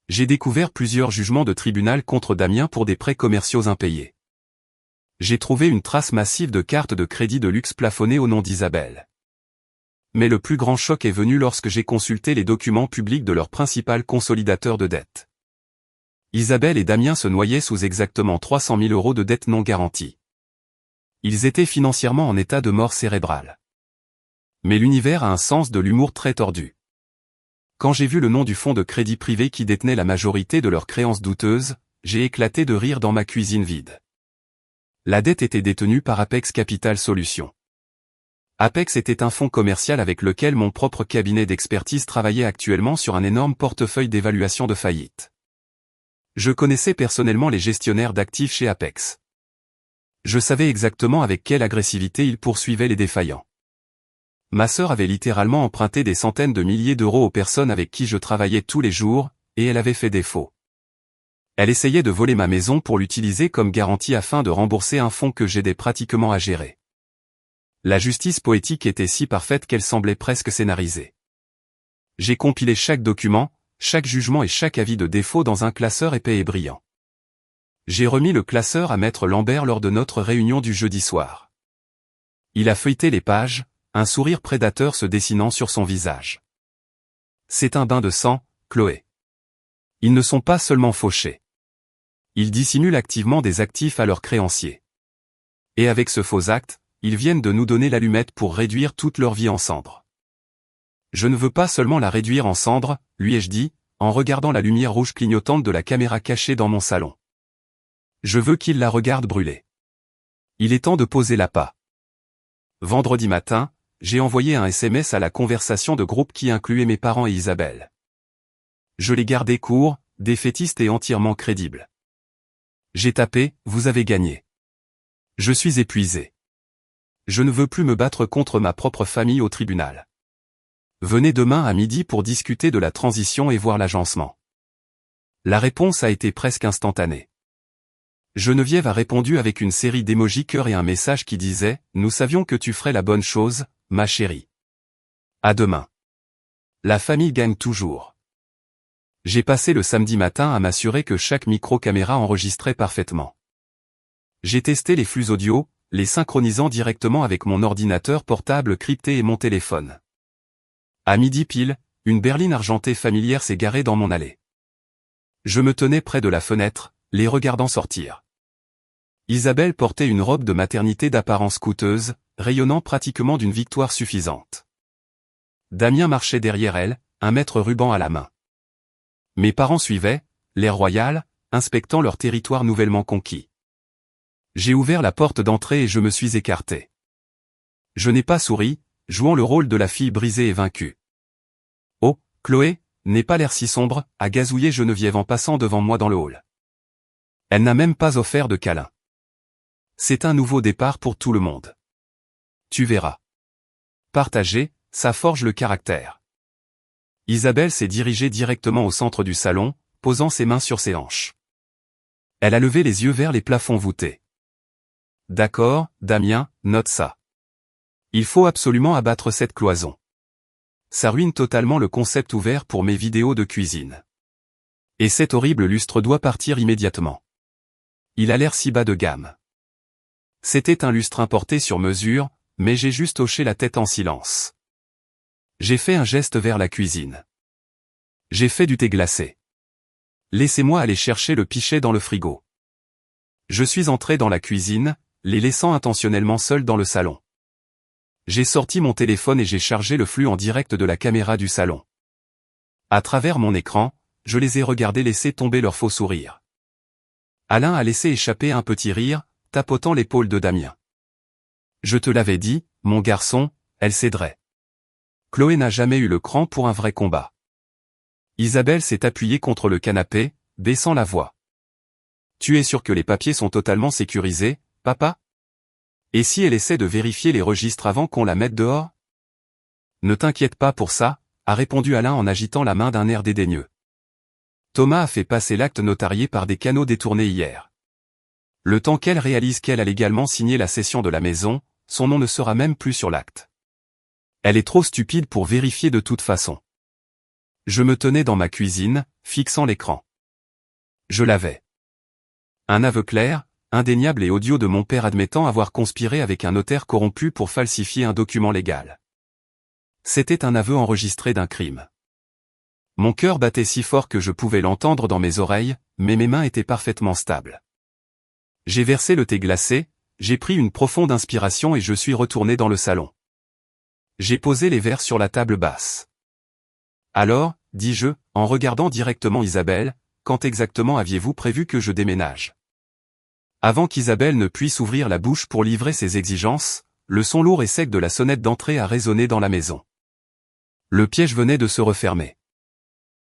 J'ai découvert plusieurs jugements de tribunal contre Damien pour des prêts commerciaux impayés. J'ai trouvé une trace massive de cartes de crédit de luxe plafonnées au nom d'Isabelle. Mais le plus grand choc est venu lorsque j'ai consulté les documents publics de leur principal consolidateur de dettes. Isabelle et Damien se noyaient sous exactement 300 000 € de dettes non garanties. Ils étaient financièrement en état de mort cérébrale. Mais l'univers a un sens de l'humour très tordu. Quand j'ai vu le nom du fonds de crédit privé qui détenait la majorité de leurs créances douteuses, j'ai éclaté de rire dans ma cuisine vide. La dette était détenue par Apex Capital Solutions. Apex était un fonds commercial avec lequel mon propre cabinet d'expertise travaillait actuellement sur un énorme portefeuille d'évaluation de faillite. Je connaissais personnellement les gestionnaires d'actifs chez Apex. Je savais exactement avec quelle agressivité ils poursuivaient les défaillants. Ma sœur avait littéralement emprunté des centaines de milliers d'euros aux personnes avec qui je travaillais tous les jours, et elle avait fait défaut. Elle essayait de voler ma maison pour l'utiliser comme garantie afin de rembourser un fonds que j'aidais pratiquement à gérer. La justice poétique était si parfaite qu'elle semblait presque scénarisée. J'ai compilé chaque document, chaque jugement et chaque avis de défaut dans un classeur épais et brillant. J'ai remis le classeur à Maître Lambert lors de notre réunion du jeudi soir. Il a feuilleté les pages, un sourire prédateur se dessinant sur son visage. C'est un bain de sang, Chloé. Ils ne sont pas seulement fauchés. Ils dissimulent activement des actifs à leurs créanciers. Et avec ce faux acte, ils viennent de nous donner l'allumette pour réduire toute leur vie en cendres. Je ne veux pas seulement la réduire en cendres, lui ai-je dit, en regardant la lumière rouge clignotante de la caméra cachée dans mon salon. Je veux qu'il la regarde brûler. Il est temps de poser l'appât. Vendredi matin, j'ai envoyé un SMS à la conversation de groupe qui incluait mes parents et Isabelle. Je l'ai gardé court, défaitiste et entièrement crédible. J'ai tapé « Vous avez gagné. Je suis épuisé. Je ne veux plus me battre contre ma propre famille au tribunal. Venez demain à midi pour discuter de la transition et voir l'agencement. La réponse a été presque instantanée. Geneviève a répondu avec une série d'émojis cœur et un message qui disait « Nous savions que tu ferais la bonne chose, ma chérie. À demain. » La famille gagne toujours. J'ai passé le samedi matin à m'assurer que chaque micro-caméra enregistrait parfaitement. J'ai testé les flux audio, les synchronisant directement avec mon ordinateur portable crypté et mon téléphone. À midi pile, une berline argentée familière s'est garée dans mon allée. Je me tenais près de la fenêtre, les regardant sortir. Isabelle portait une robe de maternité d'apparence coûteuse, rayonnant pratiquement d'une victoire suffisante. Damien marchait derrière elle, un mètre ruban à la main. Mes parents suivaient, l'air royal, inspectant leur territoire nouvellement conquis. J'ai ouvert la porte d'entrée et je me suis écarté. Je n'ai pas souri, jouant le rôle de la fille brisée et vaincue. « Oh, Chloé, n'aie pas l'air si sombre », a gazouillé Geneviève en passant devant moi dans le hall. Elle n'a même pas offert de câlin. C'est un nouveau départ pour tout le monde. Tu verras. Partager, ça forge le caractère. Isabelle s'est dirigée directement au centre du salon, posant ses mains sur ses hanches. Elle a levé les yeux vers les plafonds voûtés. D'accord, Damien, note ça. Il faut absolument abattre cette cloison. Ça ruine totalement le concept ouvert pour mes vidéos de cuisine. Et cet horrible lustre doit partir immédiatement. Il a l'air si bas de gamme. C'était un lustre importé sur mesure, mais j'ai juste hoché la tête en silence. J'ai fait un geste vers la cuisine. J'ai fait du thé glacé. Laissez-moi aller chercher le pichet dans le frigo. Je suis entré dans la cuisine, les laissant intentionnellement seuls dans le salon. J'ai sorti mon téléphone et j'ai chargé le flux en direct de la caméra du salon. À travers mon écran, je les ai regardés laisser tomber leur faux sourire. Alain a laissé échapper un petit rire, tapotant l'épaule de Damien. Je te l'avais dit, mon garçon, elle céderait. Chloé n'a jamais eu le cran pour un vrai combat. Isabelle s'est appuyée contre le canapé, baissant la voix. Tu es sûr que les papiers sont totalement sécurisés, papa? Et si elle essaie de vérifier les registres avant qu'on la mette dehors? Ne t'inquiète pas pour ça, a répondu Alain en agitant la main d'un air dédaigneux. Thomas a fait passer l'acte notarié par des canaux détournés hier. Le temps qu'elle réalise qu'elle a légalement signé la cession de la maison, son nom ne sera même plus sur l'acte. Elle est trop stupide pour vérifier de toute façon. Je me tenais dans ma cuisine, fixant l'écran. Je l'avais. Un aveu clair, indéniable et audio de mon père admettant avoir conspiré avec un notaire corrompu pour falsifier un document légal. C'était un aveu enregistré d'un crime. Mon cœur battait si fort que je pouvais l'entendre dans mes oreilles, mais mes mains étaient parfaitement stables. J'ai versé le thé glacé, j'ai pris une profonde inspiration et je suis retourné dans le salon. J'ai posé les verres sur la table basse. Alors, dis-je, en regardant directement Isabelle, quand exactement aviez-vous prévu que je déménage? Avant qu'Isabelle ne puisse ouvrir la bouche pour livrer ses exigences, le son lourd et sec de la sonnette d'entrée a résonné dans la maison. Le piège venait de se refermer.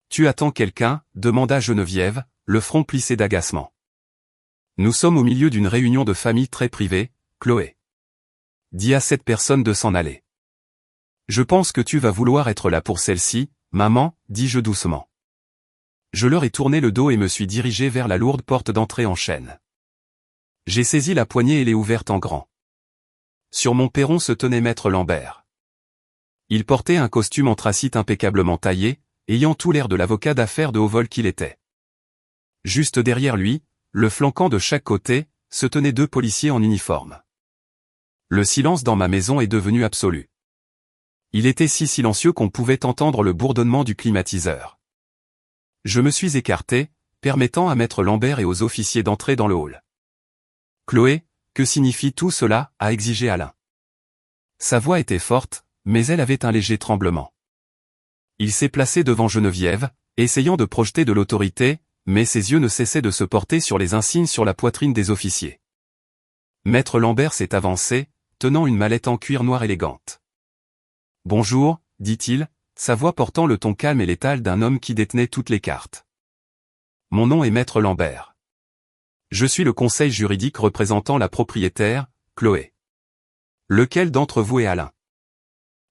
Tu attends quelqu'un? Demanda Geneviève, le front plissé d'agacement. Nous sommes au milieu d'une réunion de famille très privée, Chloé. Dis à cette personne de s'en aller. Je pense que tu vas vouloir être là pour celle-ci, maman, dis-je doucement. Je leur ai tourné le dos et me suis dirigé vers la lourde porte d'entrée en chêne. J'ai saisi la poignée et l'ai ouverte en grand. Sur mon perron se tenait maître Lambert. Il portait un costume anthracite impeccablement taillé, ayant tout l'air de l'avocat d'affaires de haut vol qu'il était. Juste derrière lui, le flanquant de chaque côté, se tenaient deux policiers en uniforme. Le silence dans ma maison est devenu absolu. Il était si silencieux qu'on pouvait entendre le bourdonnement du climatiseur. Je me suis écarté, permettant à maître Lambert et aux officiers d'entrer dans le hall. Chloé, que signifie tout cela? A exigé Alain. Sa voix était forte, mais elle avait un léger tremblement. Il s'est placé devant Geneviève, essayant de projeter de l'autorité, mais ses yeux ne cessaient de se porter sur les insignes sur la poitrine des officiers. Maître Lambert s'est avancé, tenant une mallette en cuir noir élégante. « Bonjour », dit-il, sa voix portant le ton calme et létal d'un homme qui détenait toutes les cartes. « Mon nom est Maître Lambert. Je suis le conseil juridique représentant la propriétaire, Chloé. Lequel d'entre vous est Alain?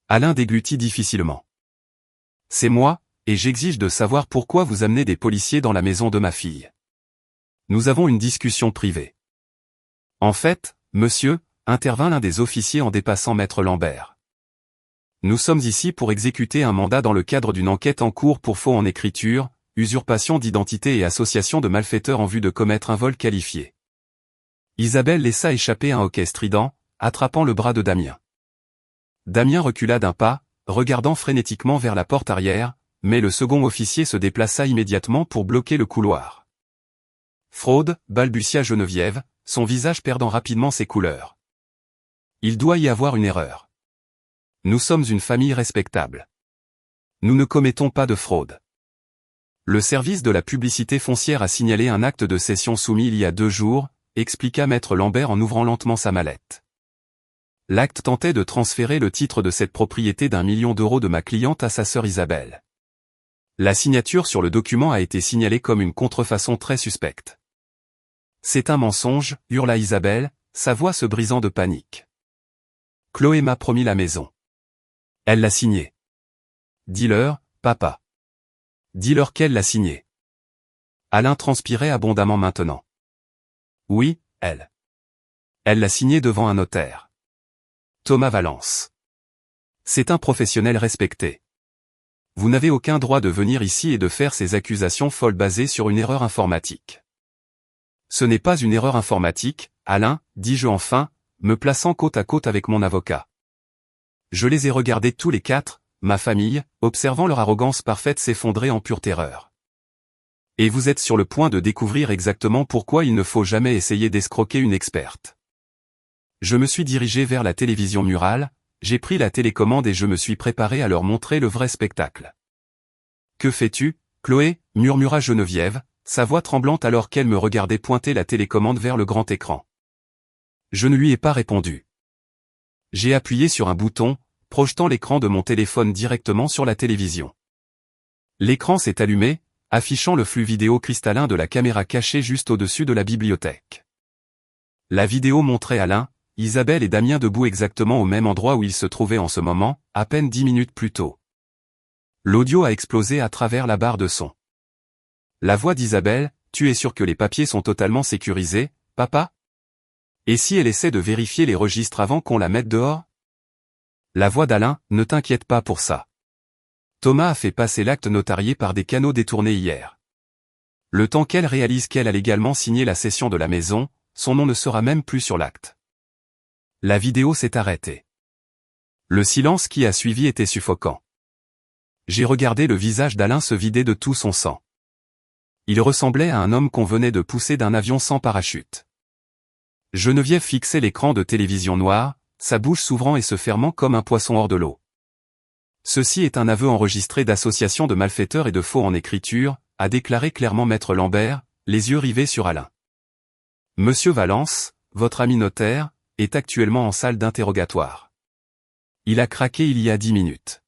Alain déglutit difficilement. C'est moi, et j'exige de savoir pourquoi vous amenez des policiers dans la maison de ma fille. Nous avons une discussion privée. En fait, monsieur, intervint l'un des officiers en dépassant maître Lambert. Nous sommes ici pour exécuter un mandat dans le cadre d'une enquête en cours pour faux en écriture, usurpation d'identité et association de malfaiteurs en vue de commettre un vol qualifié. Isabelle laissa échapper un hoquet strident, attrapant le bras de Damien. Damien recula d'un pas, regardant frénétiquement vers la porte arrière, mais le second officier se déplaça immédiatement pour bloquer le couloir. Fraude, balbutia Geneviève, son visage perdant rapidement ses couleurs. Il doit y avoir une erreur. Nous sommes une famille respectable. Nous ne commettons pas de fraude. Le service de la publicité foncière a signalé un acte de cession soumis il y a 2 jours, expliqua maître Lambert en ouvrant lentement sa mallette. L'acte tentait de transférer le titre de cette propriété d'1 million d'euros de ma cliente à sa sœur Isabelle. La signature sur le document a été signalée comme une contrefaçon très suspecte. C'est un mensonge, hurla Isabelle, sa voix se brisant de panique. Chloé m'a promis la maison. Elle l'a signée. Dis-leur, papa. Dis-leur qu'elle l'a signée. Alain transpirait abondamment maintenant. Oui, elle. Elle l'a signée devant un notaire. Thomas Valence. C'est un professionnel respecté. Vous n'avez aucun droit de venir ici et de faire ces accusations folles basées sur une erreur informatique. Ce n'est pas une erreur informatique, Alain, dis-je enfin, me plaçant côte à côte avec mon avocat. Je les ai regardés tous les 4, ma famille, observant leur arrogance parfaite s'effondrer en pure terreur. Et vous êtes sur le point de découvrir exactement pourquoi il ne faut jamais essayer d'escroquer une experte. Je me suis dirigé vers la télévision murale, j'ai pris la télécommande et je me suis préparé à leur montrer le vrai spectacle. Que fais-tu, Chloé, murmura Geneviève, sa voix tremblante alors qu'elle me regardait pointer la télécommande vers le grand écran. Je ne lui ai pas répondu. J'ai appuyé sur un bouton, projetant l'écran de mon téléphone directement sur la télévision. L'écran s'est allumé, affichant le flux vidéo cristallin de la caméra cachée juste au-dessus de la bibliothèque. La vidéo montrait Alain, Isabelle et Damien debout exactement au même endroit où ils se trouvaient en ce moment, à peine 10 minutes plus tôt. L'audio a explosé à travers la barre de son. La voix d'Isabelle, tu es sûr que les papiers sont totalement sécurisés, papa? Et si elle essaie de vérifier les registres avant qu'on la mette dehors? La voix d'Alain, ne t'inquiète pas pour ça. Thomas a fait passer l'acte notarié par des canaux détournés hier. Le temps qu'elle réalise qu'elle a légalement signé la cession de la maison, son nom ne sera même plus sur l'acte. La vidéo s'est arrêtée. Le silence qui a suivi était suffocant. J'ai regardé le visage d'Alain se vider de tout son sang. Il ressemblait à un homme qu'on venait de pousser d'un avion sans parachute. Geneviève fixait l'écran de télévision noir, sa bouche s'ouvrant et se fermant comme un poisson hors de l'eau. Ceci est un aveu enregistré d'association de malfaiteurs et de faux en écriture, a déclaré clairement maître Lambert, les yeux rivés sur Alain. Monsieur Valence, votre ami notaire, est actuellement en salle d'interrogatoire. Il a craqué il y a 10 minutes.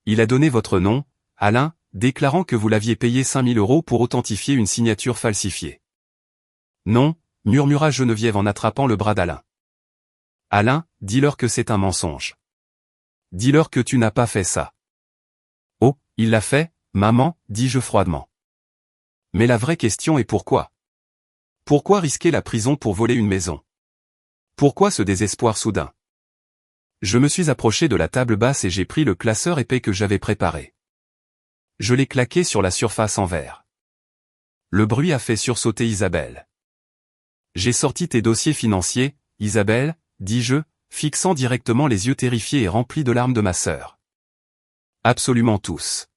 Il a donné votre nom, Alain, déclarant que vous l'aviez payé 5 000 € pour authentifier une signature falsifiée. Non, murmura Geneviève en attrapant le bras d'Alain. Alain, dis-leur que c'est un mensonge. Dis-leur que tu n'as pas fait ça. Oh, il l'a fait, maman, dis-je froidement. Mais la vraie question est pourquoi? Pourquoi risquer la prison pour voler une maison? Pourquoi ce désespoir soudain? Je me suis approché de la table basse et j'ai pris le classeur épais que j'avais préparé. Je l'ai claqué sur la surface en verre. Le bruit a fait sursauter Isabelle. J'ai sorti tes dossiers financiers, Isabelle, dis-je, fixant directement les yeux terrifiés et remplis de larmes de ma sœur. Absolument tous.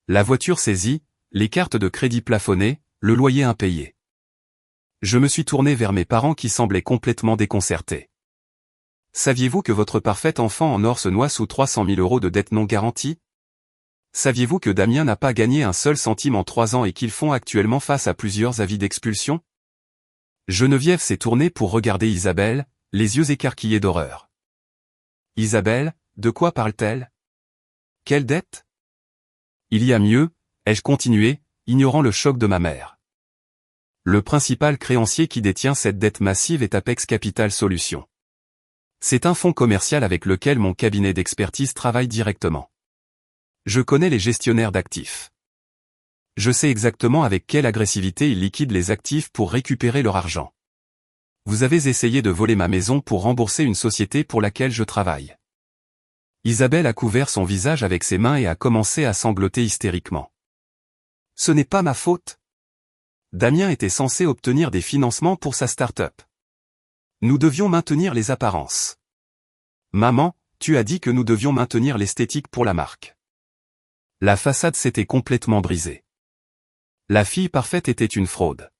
La voiture saisie, les cartes de crédit plafonnées, le loyer impayé. Je me suis tourné vers mes parents qui semblaient complètement déconcertés. Saviez-vous que votre parfait enfant en or se noie sous 300 000 € de dette non garantie? Saviez-vous que Damien n'a pas gagné un seul centime en 3 ans et qu'ils font actuellement face à plusieurs avis d'expulsion? Geneviève s'est tournée pour regarder Isabelle, les yeux écarquillés d'horreur. Isabelle, de quoi parle-t-elle? Quelle dette? Il y a mieux, ai-je continué, ignorant le choc de ma mère. Le principal créancier qui détient cette dette massive est Apex Capital Solutions. C'est un fonds commercial avec lequel mon cabinet d'expertise travaille directement. Je connais les gestionnaires d'actifs. Je sais exactement avec quelle agressivité ils liquident les actifs pour récupérer leur argent. Vous avez essayé de voler ma maison pour rembourser une société pour laquelle je travaille. Isabelle a couvert son visage avec ses mains et a commencé à sangloter hystériquement. Ce n'est pas ma faute. Damien était censé obtenir des financements pour sa start-up. Nous devions maintenir les apparences. Maman, tu as dit que nous devions maintenir l'esthétique pour la marque. La façade s'était complètement brisée. La fille parfaite était une fraude.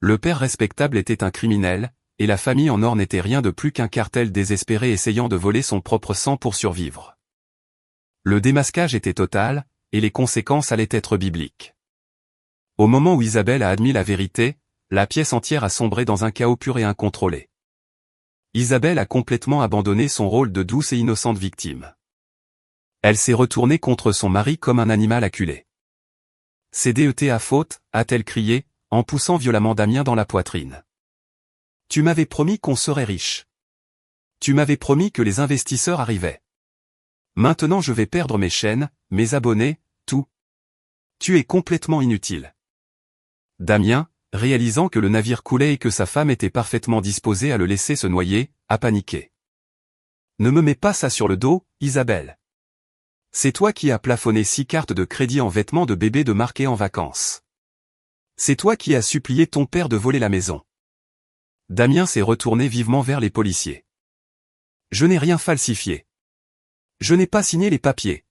Le père respectable était un criminel, et la famille en or n'était rien de plus qu'un cartel désespéré essayant de voler son propre sang pour survivre. Le démasquage était total, et les conséquences allaient être bibliques. Au moment où Isabelle a admis la vérité, la pièce entière a sombré dans un chaos pur et incontrôlé. Isabelle a complètement abandonné son rôle de douce et innocente victime. Elle s'est retournée contre son mari comme un animal acculé. « C'est DET à faute », a-t-elle crié, en poussant violemment Damien dans la poitrine. « Tu m'avais promis qu'on serait riche. Tu m'avais promis que les investisseurs arrivaient. Maintenant je vais perdre mes chaînes, mes abonnés, tout. Tu es complètement inutile. » Damien, réalisant que le navire coulait et que sa femme était parfaitement disposée à le laisser se noyer, a paniqué. « Ne me mets pas ça sur le dos, Isabelle. C'est toi qui as plafonné 6 cartes de crédit en vêtements de bébé de marqué en vacances. C'est toi qui as supplié ton père de voler la maison. » Damien s'est retourné vivement vers les policiers. « Je n'ai rien falsifié. Je n'ai pas signé les papiers.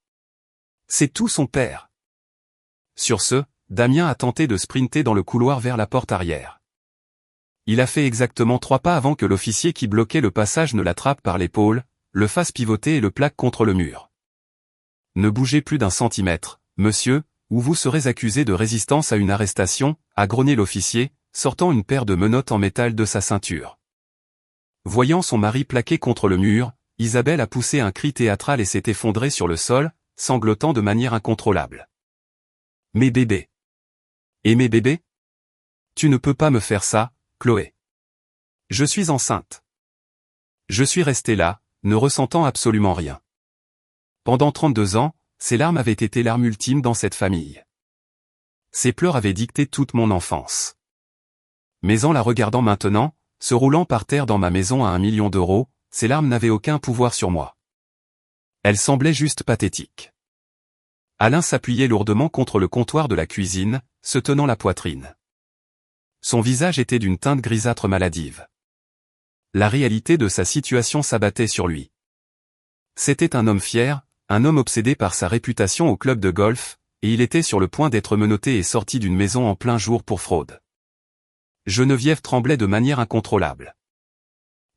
C'est tout son père. » Sur ce, Damien a tenté de sprinter dans le couloir vers la porte arrière. Il a fait exactement 3 pas avant que l'officier qui bloquait le passage ne l'attrape par l'épaule, le fasse pivoter et le plaque contre le mur. « Ne bougez plus d'un centimètre, monsieur, ou vous serez accusé de résistance à une arrestation, » a grogné l'officier, sortant une paire de menottes en métal de sa ceinture. Voyant son mari plaqué contre le mur, Isabelle a poussé un cri théâtral et s'est effondrée sur le sol, sanglotant de manière incontrôlable. « Mes bébés. Et mes bébés ? Tu ne peux pas me faire ça, Chloé. Je suis enceinte. » Je suis resté là, ne ressentant absolument rien. Pendant 32 ans, ces larmes avaient été l'arme ultime dans cette famille. Ces pleurs avaient dicté toute mon enfance. Mais en la regardant maintenant, se roulant par terre dans ma maison à 1 million d'euros, ces larmes n'avaient aucun pouvoir sur moi. Elles semblaient juste pathétiques. Alain s'appuyait lourdement contre le comptoir de la cuisine, se tenant la poitrine. Son visage était d'une teinte grisâtre maladive. La réalité de sa situation s'abattait sur lui. C'était un homme fier, un homme obsédé par sa réputation au club de golf, et il était sur le point d'être menotté et sorti d'une maison en plein jour pour fraude. Geneviève tremblait de manière incontrôlable.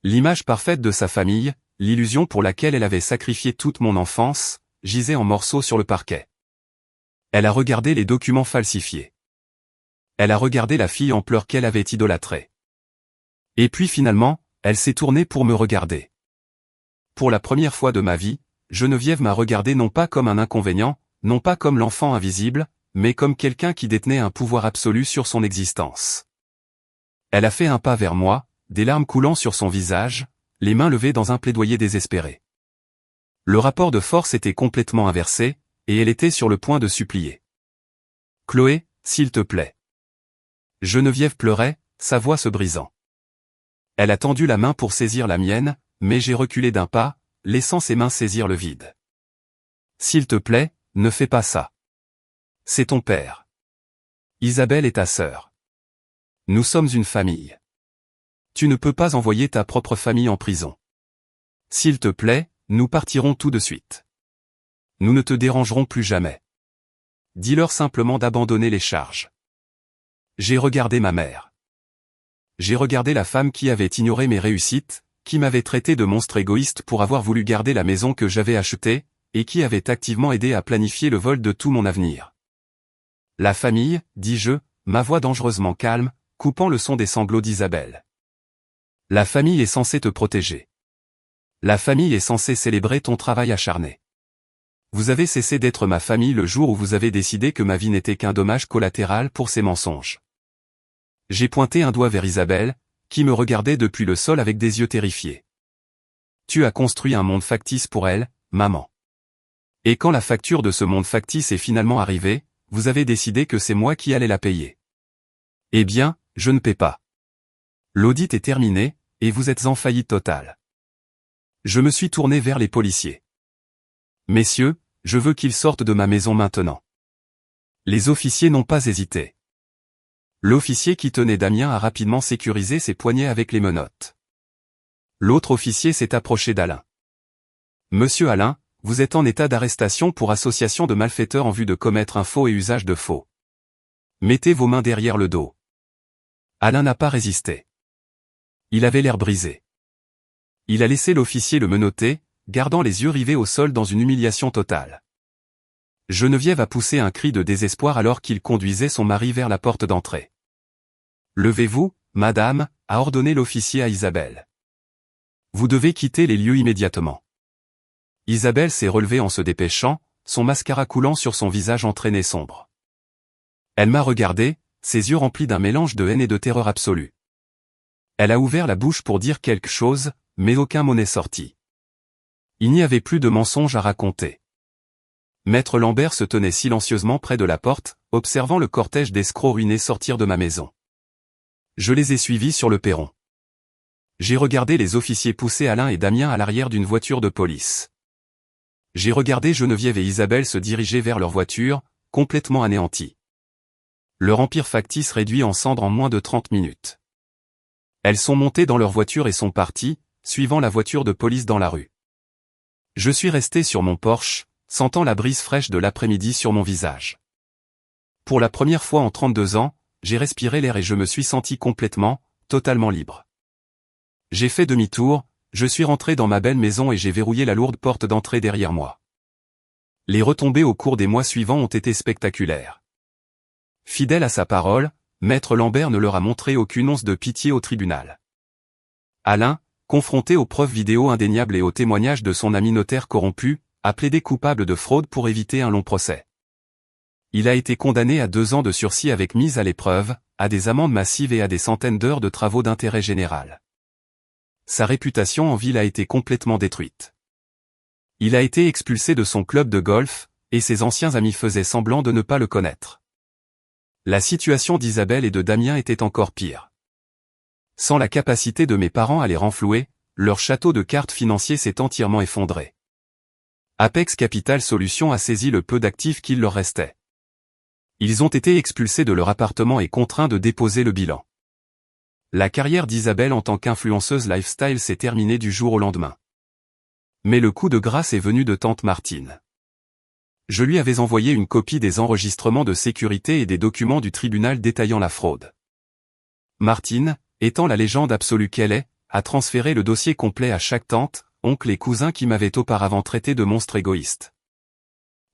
L'image parfaite de sa famille, l'illusion pour laquelle elle avait sacrifié toute mon enfance, gisait en morceaux sur le parquet. Elle a regardé les documents falsifiés. Elle a regardé la fille en pleurs qu'elle avait idolâtrée. Et puis finalement, elle s'est tournée pour me regarder. Pour la première fois de ma vie, Geneviève m'a regardé non pas comme un inconvénient, non pas comme l'enfant invisible, mais comme quelqu'un qui détenait un pouvoir absolu sur son existence. Elle a fait un pas vers moi, des larmes coulant sur son visage, les mains levées dans un plaidoyer désespéré. Le rapport de force était complètement inversé, et elle était sur le point de supplier. « Chloé, s'il te plaît. » Geneviève pleurait, sa voix se brisant. Elle a tendu la main pour saisir la mienne, mais j'ai reculé d'un pas, laissant ses mains saisir le vide. « S'il te plaît, ne fais pas ça. C'est ton père. Isabelle est ta sœur. Nous sommes une famille. Tu ne peux pas envoyer ta propre famille en prison. S'il te plaît, nous partirons tout de suite. Nous ne te dérangerons plus jamais. Dis-leur simplement d'abandonner les charges. » J'ai regardé ma mère. J'ai regardé la femme qui avait ignoré mes réussites, qui m'avait traité de monstre égoïste pour avoir voulu garder la maison que j'avais achetée, et qui avait activement aidé à planifier le vol de tout mon avenir. « La famille, dis-je, ma voix dangereusement calme, coupant le son des sanglots d'Isabelle. La famille est censée te protéger. La famille est censée célébrer ton travail acharné. Vous avez cessé d'être ma famille le jour où vous avez décidé que ma vie n'était qu'un dommage collatéral pour ces mensonges. » J'ai pointé un doigt vers Isabelle, qui me regardait depuis le sol avec des yeux terrifiés. Tu as construit un monde factice pour elle, maman. Et quand la facture de ce monde factice est finalement arrivée, vous avez décidé que c'est moi qui allais la payer. Eh bien, je ne paie pas. L'audit est terminé, et vous êtes en faillite totale. Je me suis tourné vers les policiers. Messieurs, je veux qu'ils sortent de ma maison maintenant. Les officiers n'ont pas hésité. L'officier qui tenait Damien a rapidement sécurisé ses poignets avec les menottes. L'autre officier s'est approché d'Alain. Monsieur Alain, vous êtes en état d'arrestation pour association de malfaiteurs en vue de commettre un faux et usage de faux. Mettez vos mains derrière le dos. Alain n'a pas résisté. Il avait l'air brisé. Il a laissé l'officier le menotter, gardant les yeux rivés au sol dans une humiliation totale. Geneviève a poussé un cri de désespoir alors qu'il conduisait son mari vers la porte d'entrée. « Levez-vous, madame » a ordonné l'officier à Isabelle. « Vous devez quitter les lieux immédiatement. » Isabelle s'est relevée en se dépêchant, son mascara coulant sur son visage entraîné sombre. Elle m'a regardé, ses yeux remplis d'un mélange de haine et de terreur absolue. Elle a ouvert la bouche pour dire quelque chose, mais aucun mot n'est sorti. Il n'y avait plus de mensonges à raconter. Maître Lambert se tenait silencieusement près de la porte, observant le cortège d'escrocs ruinés sortir de ma maison. Je les ai suivis sur le perron. J'ai regardé les officiers pousser Alain et Damien à l'arrière d'une voiture de police. J'ai regardé Geneviève et Isabelle se diriger vers leur voiture, complètement anéanties. Leur empire factice réduit en cendres en moins de 30 minutes. Elles sont montées dans leur voiture et sont parties, suivant la voiture de police dans la rue. Je suis resté sur mon porche, sentant la brise fraîche de l'après-midi sur mon visage. Pour la première fois en 32 ans, j'ai respiré l'air et je me suis senti complètement, totalement libre. J'ai fait demi-tour, je suis rentré dans ma belle maison et j'ai verrouillé la lourde porte d'entrée derrière moi. Les retombées au cours des mois suivants ont été spectaculaires. Fidèle à sa parole, Maître Lambert ne leur a montré aucune once de pitié au tribunal. Alain, confronté aux preuves vidéo indéniables et aux témoignages de son ami notaire corrompu, a plaidé coupable de fraude pour éviter un long procès. Il a été condamné à 2 ans de sursis avec mise à l'épreuve, à des amendes massives et à des centaines d'heures de travaux d'intérêt général. Sa réputation en ville a été complètement détruite. Il a été expulsé de son club de golf, et ses anciens amis faisaient semblant de ne pas le connaître. La situation d'Isabelle et de Damien était encore pire. Sans la capacité de mes parents à les renflouer, leur château de cartes financier s'est entièrement effondré. Apex Capital Solutions a saisi le peu d'actifs qu'il leur restait. Ils ont été expulsés de leur appartement et contraints de déposer le bilan. La carrière d'Isabelle en tant qu'influenceuse lifestyle s'est terminée du jour au lendemain. Mais le coup de grâce est venu de tante Martine. Je lui avais envoyé une copie des enregistrements de sécurité et des documents du tribunal détaillant la fraude. Martine, étant la légende absolue qu'elle est, a transféré le dossier complet à chaque tante, oncle et cousin qui m'avaient auparavant traité de monstre égoïste.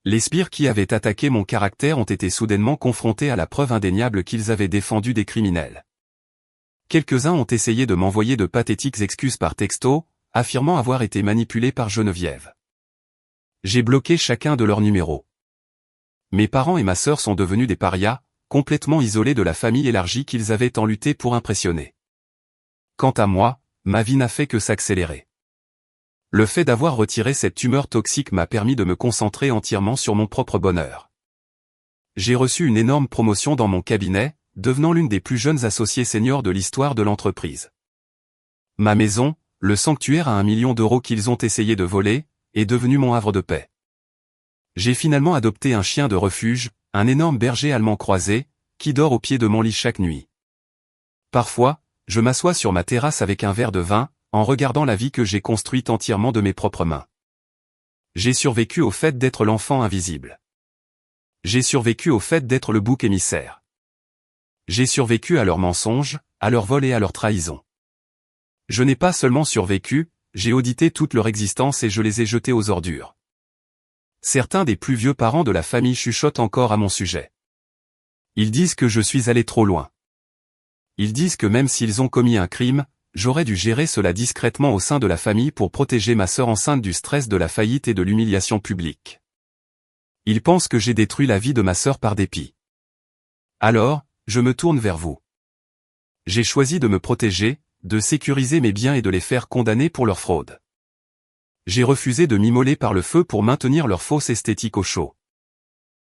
Les sbires qui avaient attaqué mon caractère ont été soudainement confrontés à la preuve indéniable qu'ils avaient défendu des criminels. Quelques-uns ont essayé de m'envoyer de pathétiques excuses par texto, affirmant avoir été manipulés par Geneviève. J'ai bloqué chacun de leurs numéros. Mes parents et ma sœur sont devenus des parias, complètement isolés de la famille élargie qu'ils avaient tant lutté pour impressionner. Quant à moi, ma vie n'a fait que s'accélérer. Le fait d'avoir retiré cette tumeur toxique m'a permis de me concentrer entièrement sur mon propre bonheur. J'ai reçu une énorme promotion dans mon cabinet, devenant l'une des plus jeunes associées seniors de l'histoire de l'entreprise. Ma maison, le sanctuaire à 1 million d'euros qu'ils ont essayé de voler, est devenu mon havre de paix. J'ai finalement adopté un chien de refuge, un énorme berger allemand croisé, qui dort au pied de mon lit chaque nuit. Parfois, je m'assois sur ma terrasse avec un verre de vin, en regardant la vie que j'ai construite entièrement de mes propres mains. J'ai survécu au fait d'être l'enfant invisible. J'ai survécu au fait d'être le bouc émissaire. J'ai survécu à leurs mensonges, à leurs vols et à leurs trahisons. Je n'ai pas seulement survécu, j'ai audité toute leur existence et je les ai jetés aux ordures. Certains des plus vieux parents de la famille chuchotent encore à mon sujet. Ils disent que je suis allé trop loin. Ils disent que même s'ils ont commis un crime, j'aurais dû gérer cela discrètement au sein de la famille pour protéger ma sœur enceinte du stress de la faillite et de l'humiliation publique. Ils pensent que j'ai détruit la vie de ma sœur par dépit. Alors, je me tourne vers vous. J'ai choisi de me protéger, de sécuriser mes biens et de les faire condamner pour leur fraude. J'ai refusé de m'immoler par le feu pour maintenir leur fausse esthétique au chaud.